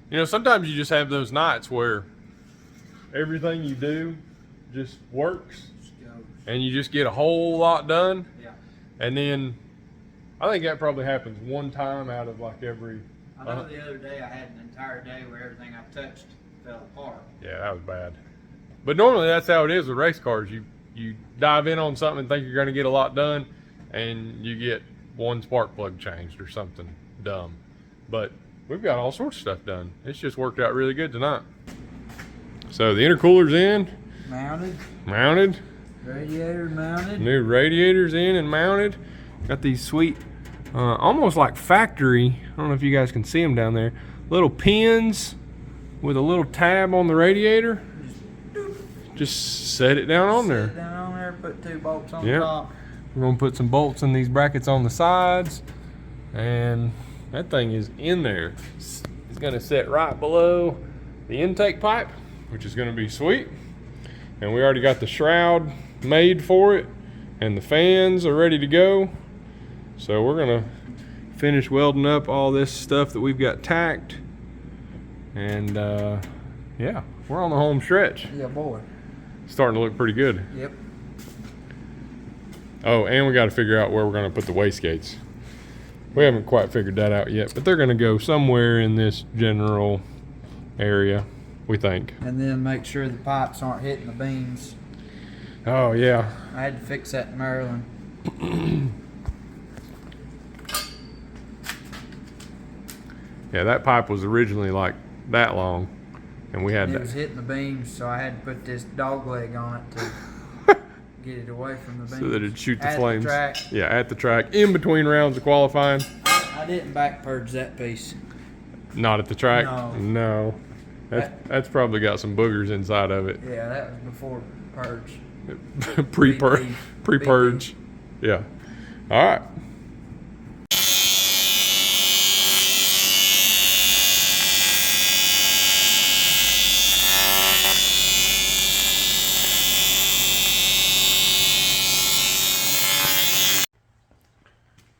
You know, sometimes you just have those nights where everything you do just works and you just get a whole lot done. Yeah. And then I think that probably happens one time out of like every. I know the other day I had an entire day where everything I touched fell apart. Yeah, that was bad. But normally that's how it is with race cars. You dive in on something and think you're going to get a lot done, and you get one spark plug changed or something dumb. But we've got all sorts of stuff done. It's just worked out really good tonight. So the intercooler's in. Mounted. Radiator mounted. New radiators in and mounted. Got these sweet, almost like factory, I don't know if you guys can see them down there, little pins with a little tab on the radiator. Just set it down on there. Set it down on there, put 2 bolts on the top. We're gonna put some bolts in these brackets on the sides, and that thing is in there. It's gonna sit right below the intake pipe, which is gonna be sweet. And we already got the shroud made for it, and the fans are ready to go. So we're gonna finish welding up all this stuff that we've got tacked, and yeah, we're on the home stretch. Yeah, boy. Starting to look pretty good. Yep. Oh, and we got to figure out where we're going to put the wastegates. We haven't quite figured that out yet, but they're going to go somewhere in this general area, we think. And then make sure the pipes aren't hitting the beams. Oh, yeah. I had to fix that in Maryland. Yeah, that pipe was originally like that long, and we had It to. was hitting the beams, so I had to put this dog leg on it to get it away from the beams. So that it'd shoot the at flames. The track. Yeah, at the track, in between rounds of qualifying. I didn't back purge that piece. Not at the track? No. That's probably got some boogers inside of it. Yeah, that was before purge. Pre-purge. Yeah. All right.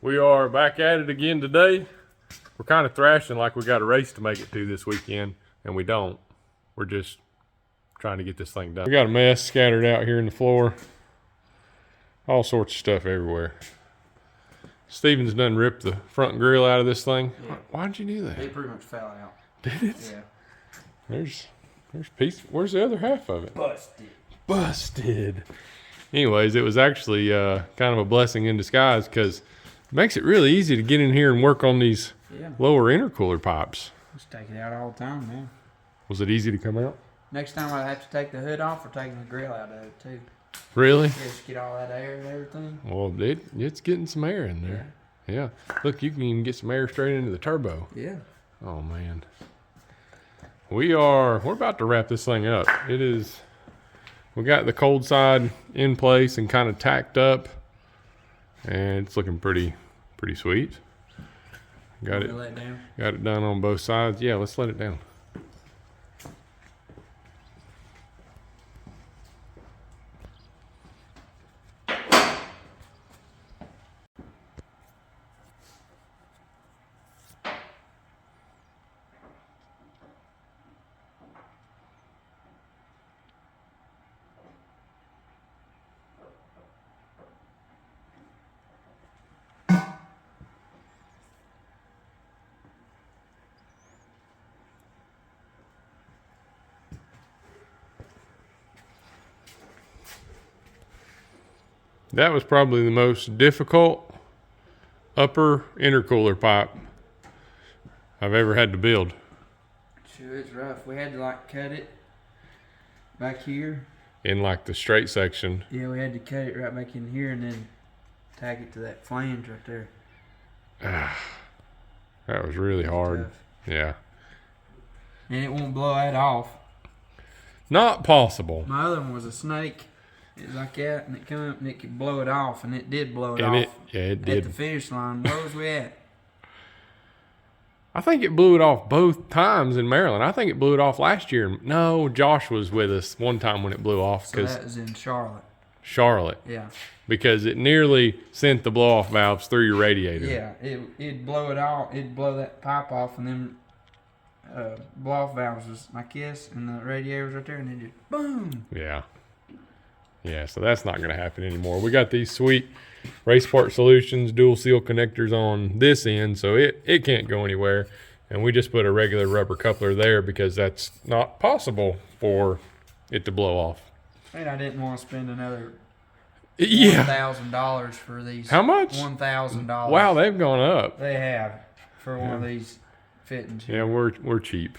We are back at it again today. We're kind of thrashing like we got a race to make it to this weekend, and we don't. We're just trying to get this thing done. We got a mess scattered out here in the floor. All sorts of stuff everywhere. Steven's done ripped the front grill out of this thing. Yeah. Why did you do that? It pretty much fell out. Did it? Yeah. There's piece. Where's the other half of it? Busted. Anyways, it was actually kind of a blessing in disguise, because it makes it really easy to get in here and work on these lower intercooler pipes. Just take it out all the time, man. Was it easy to come out? Next time I have to take the hood off or taking the grill out of it too. Really? Just get all that air and everything. Well, it's getting some air in there. Yeah. Look, you can even get some air straight into the turbo. Yeah. Oh man. We're about to wrap this thing up. We got the cold side in place and kind of tacked up, and it's looking pretty sweet. Got it done on both sides. Yeah, let's let it down. That was probably the most difficult upper intercooler pipe I've ever had to build. Sure, it's rough. We had to like cut it back here. In like the straight section. Yeah, we had to cut it right back in here and then tack it to that flange right there. That was really hard. Tough. Yeah. And it won't blow that off. Not possible. My other one was a snake. It was like that, and it come up and it could blow it off, and it did blow it And off. it did. At the finish line. Where was we at? I think it blew it off both times in Maryland. I think it blew it off last year. No, Josh was with us one time when it blew off. So that was in Charlotte. Charlotte. Yeah. Because it nearly sent the blow-off valves through your radiator. Yeah, it'd blow it off. It'd blow that pipe off, and then blow-off valves was my kiss, and the radiator was right there, and then just boom. Yeah. Yeah, so that's not going to happen anymore. We got these sweet Race Part Solutions dual seal connectors on this end, so it can't go anywhere. And we just put a regular rubber coupler there because that's not possible for it to blow off. And I didn't want to spend another $1,000 for these. How much? $1,000. Wow, they've gone up. They have for one of these fittings. Yeah, we're cheap,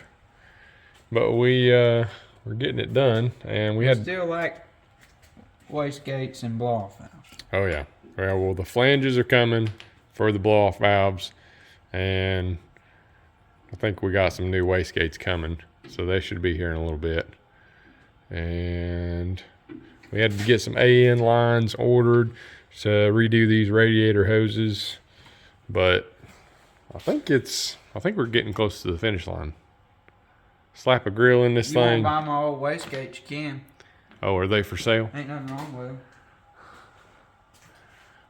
but we're getting it done, and we had still like wastegates and blow-off valves. Oh yeah. Well, the flanges are coming for the blow-off valves, and I think we got some new wastegates coming, so they should be here in a little bit. And we had to get some AN lines ordered to redo these radiator hoses, but I think we're getting close to the finish line. Slap a grill in this thing. You want to buy my old wastegates, you can. Oh, are they for sale? Ain't nothing wrong with them.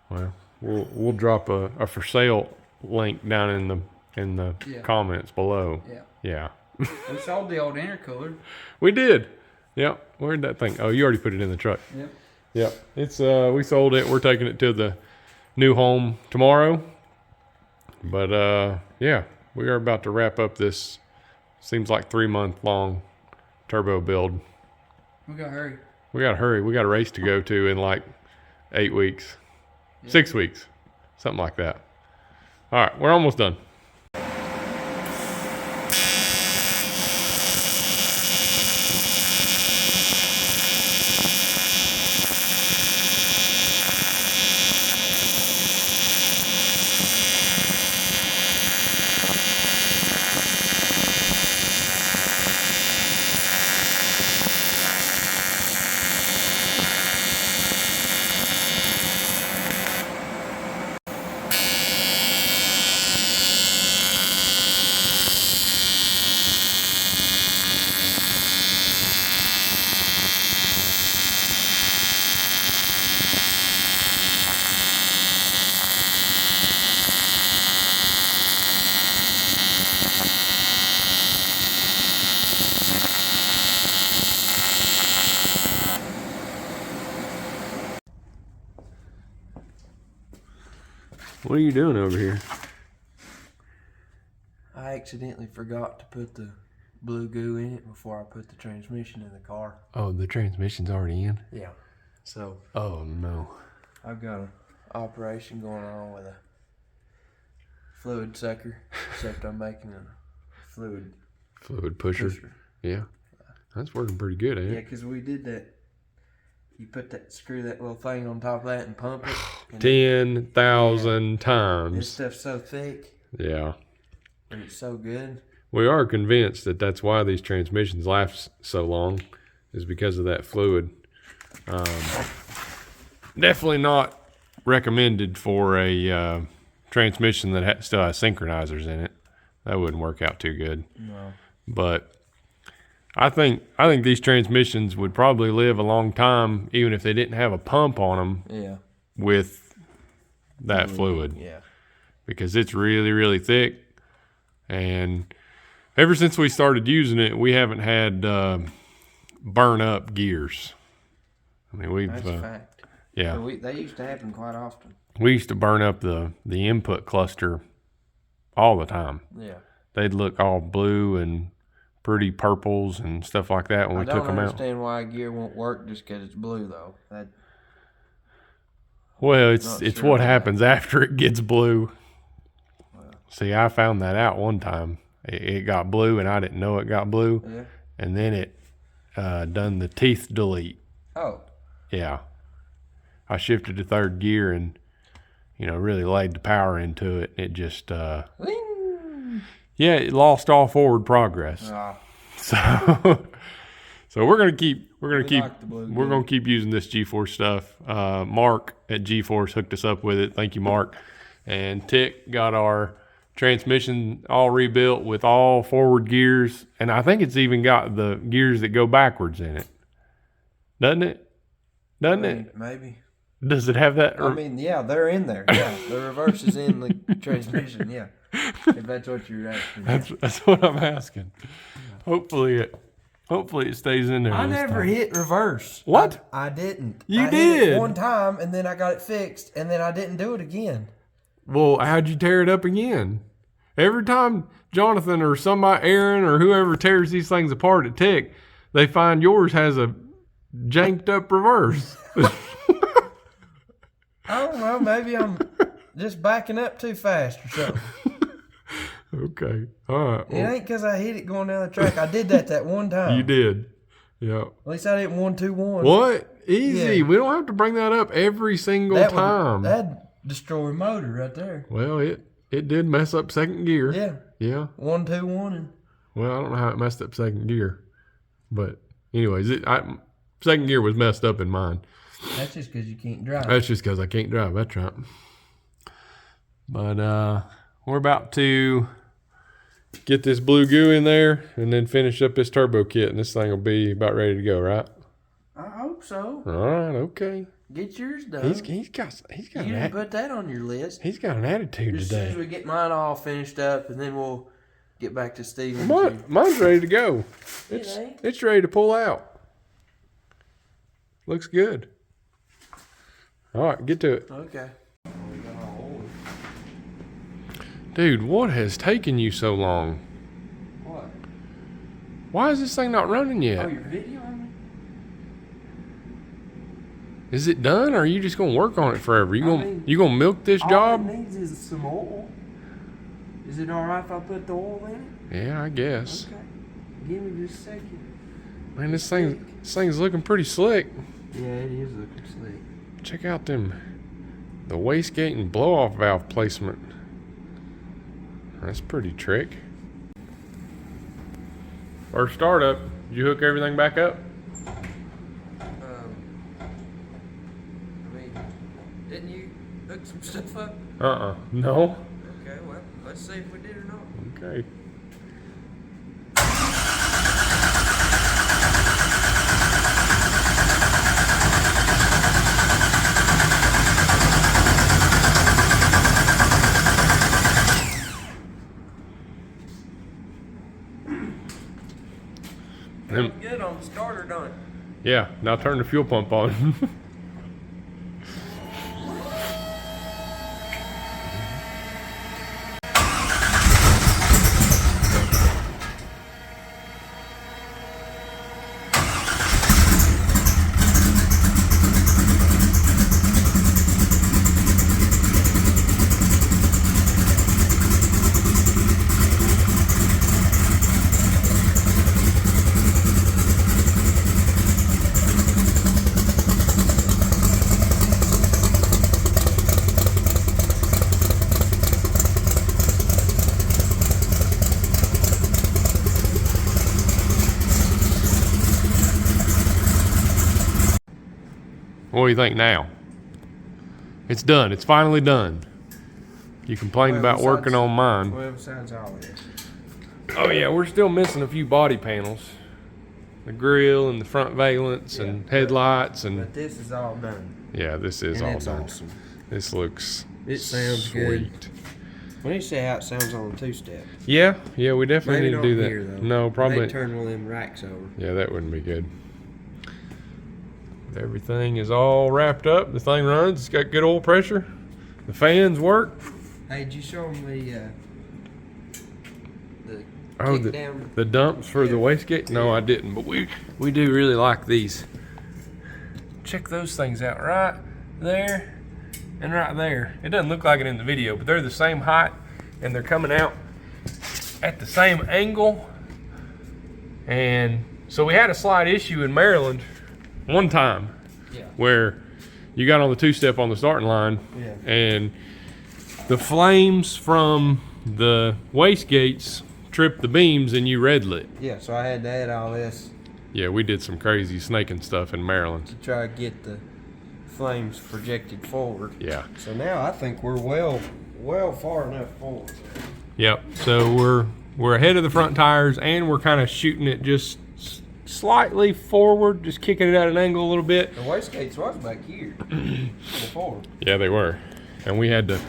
Well, we'll drop a for sale link down in the comments below. Yeah. We sold the old intercooler. We did. Yep. Where'd that thing? Oh, you already put it in the truck. Yep. It's we sold it. We're taking it to the new home tomorrow. But yeah, we are about to wrap up this seems like 3-month long turbo build. We gotta hurry. We gotta hurry. We got a race to go to in like 8 weeks. 6 weeks. Something like that. All right, we're almost done. What are you doing over here? I accidentally forgot to put the blue goo in it before I put the transmission in the car. Oh, the transmission's already in? Yeah. So. Oh, no. I've got an operation going on with a fluid sucker, except I'm making a fluid pusher. Yeah. That's working pretty good, ain't Yeah, it? because we did that. You put that, screw that little thing on top of that and pump it. And 10,000 this times. stuff's so thick, Yeah. and it's so good. We are convinced that that's why these transmissions last so long, is because of that fluid. Definitely not recommended for a transmission that still has synchronizers in it. That wouldn't work out too good. No. But I think these transmissions would probably live a long time even if they didn't have a pump on them. Yeah. With that fluid. Yeah. Because it's really, really thick. And ever since we started using it, we haven't had burn up gears. I mean, That's a fact. Yeah. So they used to happen quite often. We used to burn up the input cluster all the time. Yeah. They'd look all blue and pretty purples and stuff like that when we took them out. I don't understand why a gear won't work just because it's blue, though. Well, it's what happens after it gets blue. Well. See, I found that out one time. It got blue and I didn't know it got blue. Yeah. And then it done the teeth delete. Oh. Yeah. I shifted to third gear and, really laid the power into it. It just, it lost all forward progress. So we're gonna keep using this G-Force stuff. Mark at G-Force hooked us up with it. Thank you, Mark. And Tick got our transmission all rebuilt with all forward gears, and I think it's even got the gears that go backwards in it. Doesn't it? Maybe. Does it have that? Yeah, they're in there. Yeah, the reverse is in the transmission. Yeah. If that's what you're asking. That's what I'm asking. Hopefully it stays in there. I this never time. hit reverse. What? I didn't. You I did. hit it one time and then I got it fixed and then I didn't do it again. Well, how'd you tear it up again? Every time Jonathan or somebody, Aaron or whoever tears these things apart at Tech, they find yours has a janked up reverse. I don't know. Maybe I'm just backing up too fast or something. Okay. All right. It ain't because I hit it going down the track. I did that one time. You did. Yeah. At least I didn't 1-2-1. What? Easy. Yeah. We don't have to bring that up every single time. That'd destroy motor right there. Well, it did mess up second gear. Yeah. Yeah. 1-2-1 and Well, I don't know how it messed up second gear, but anyways, second gear was messed up in mine. that's just because you can't drive. That's just because I can't drive. That's right. But we're about to get this blue goo in there and then finish up this turbo kit, and this thing will be about ready to go, right? I hope so. All right. Okay. Get yours done. He's got You didn't put that on your list. He's got an attitude Just as soon as today. we get mine all finished up, and then we'll get back to Steven. Mine's ready to go. ain't. It's ready to pull out. Looks good. All right, get to it. Okay. Dude, what has taken you so long? What? Why is this thing not running Oh, yet? you're videoing me? Is it done, or are you just gonna work on it forever? You I gonna mean, you gonna milk this All job? it needs is some oil. Is it alright if I put the oil in Yeah, I guess. it? Okay. Give me just a second. Man, this thing's looking pretty slick. Yeah, it is looking slick. Check out the wastegate and blow off valve placement. That's pretty trick. First startup, did you hook everything back up? I mean, didn't you hook some stuff up? No. Okay, well, let's see if we did or not. Okay. Good on the starter, don't it? Yeah, now turn the fuel pump on. What do you think now? It's done. It's finally done. You complained Well, about working on mine. Well, besides all of this. Oh yeah, we're still missing a few body panels. The grill and the front valence and headlights and But this is all done. yeah, this is And all it's done. awesome. This looks It sounds sweet. good. We need to see how it sounds on a two-step. Yeah, we definitely Maybe need not to do that. here, though. No, probably. They turn one of them racks over. Yeah, that wouldn't be good. Everything is all wrapped up. The thing runs. It's got good oil pressure. The fans work. Hey, did you show them the Oh, kick down? the dumps for the wastegate? No, I didn't. But we do really like these. Check those things out right there and right there. It doesn't look like it in the video, but they're the same height and they're coming out at the same angle. And so we had a slight issue in Maryland one time where you got on the two-step on the starting line and the flames from the wastegates tripped the beams and you red lit. Yeah, so I had to add all this Yeah, we did some crazy snaking stuff in Maryland. to try to get the flames projected forward. Yeah. So now I think we're well far enough forward. Yep. So we're ahead of the front tires and we're kind of shooting it just slightly forward, just kicking it at an angle a little bit. The wastegates was back here before. Yeah, they were. And we had to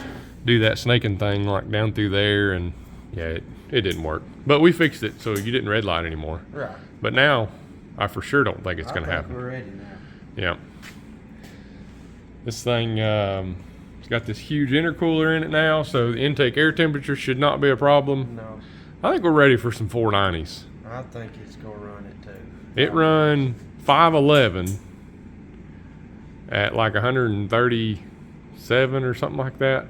do that snaking thing like down through there, and yeah, it didn't work. But we fixed it, so you didn't red light anymore. Right. But now, I for sure don't think it's going to happen. We're ready now. Yeah. This thing, it's got this huge intercooler in it now, so the intake air temperature should not be a problem. No, I think we're ready for some 490s. I think it's gonna run it too. It run 511 at like 137 or something like that.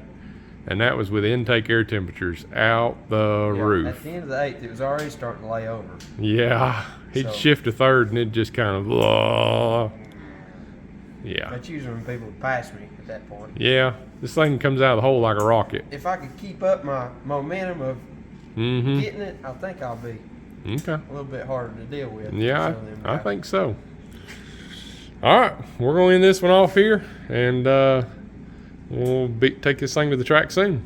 And that was with intake air temperatures out the roof. At the end of the 8th, it was already starting to lay over. Yeah, he'd So- shift to third and it'd just kind of, yeah. That's usually when people would pass me at that point. Yeah, this thing comes out of the hole like a rocket. If I could keep up my momentum of Mm-hmm. getting it, I think I'll be Okay. a little bit harder to deal with. Yeah, Some of them I guys. think so. All right, we're going to end this one off here, and we'll take this thing to the track soon.